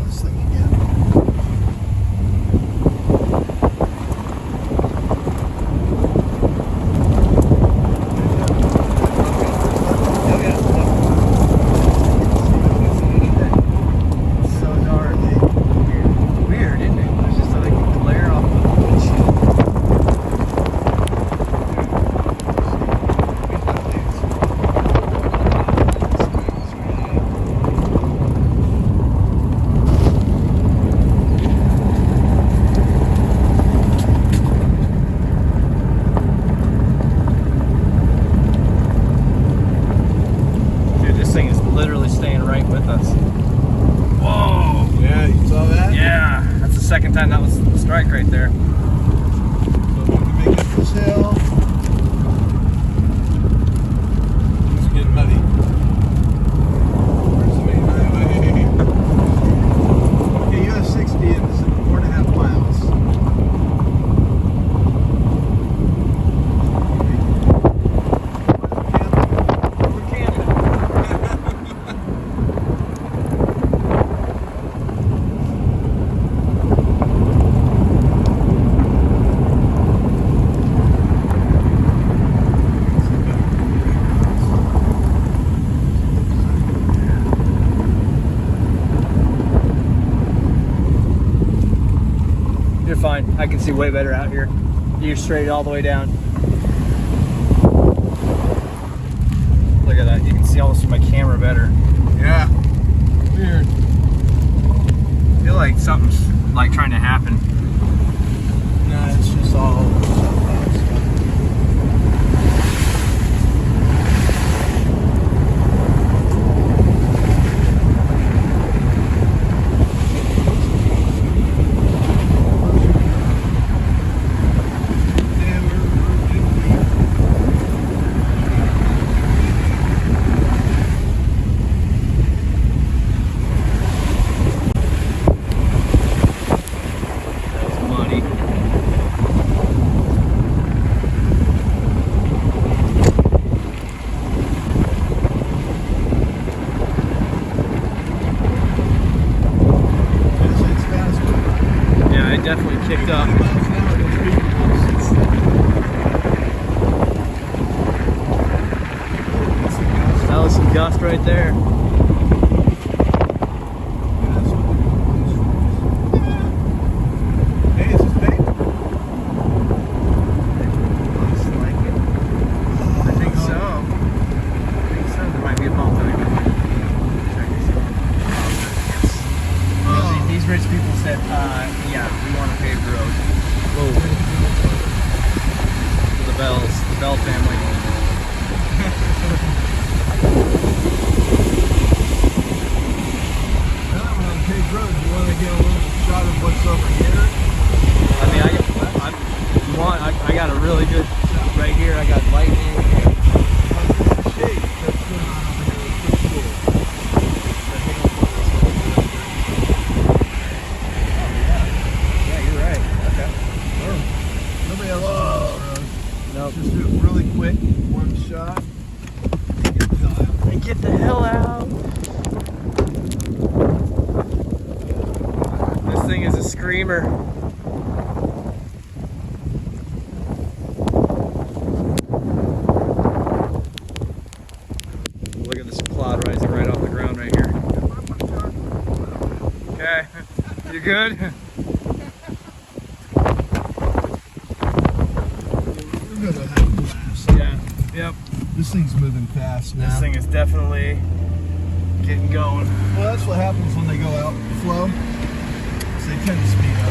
this thing again. Second time that was the strike right there. So I'm going to make up this hill. It's getting muddy. Where's the main highway? Okay, US 60 is 4.5 miles. You're fine. I can see way better out here. You're straight all the way down. Look at that. You can see almost with my camera better. Yeah. Weird. I feel like something's like trying to happen. No, it's just all definitely kicked up. That was some gust right there. Hey, is this bait? Looks like it. I think so. There might be a bump there. These rich people said, yeah, we want a paved road. Whoa. For the Bell family. Well, we're on a paved road. You want to get a little shot of what's over here? I mean, I got a really good right here. I got lightning. Shade that's going on over here is pretty cool. Nobody else on this road. Nope. Just do it really quick, one shot. And get the hell out. This thing is a screamer. Look at this cloud rising right off the ground right here. Okay, you good? Yeah, yep. This thing's moving fast now. This thing is definitely getting going. Well, that's what happens when they go out flow. So they tend to speed up.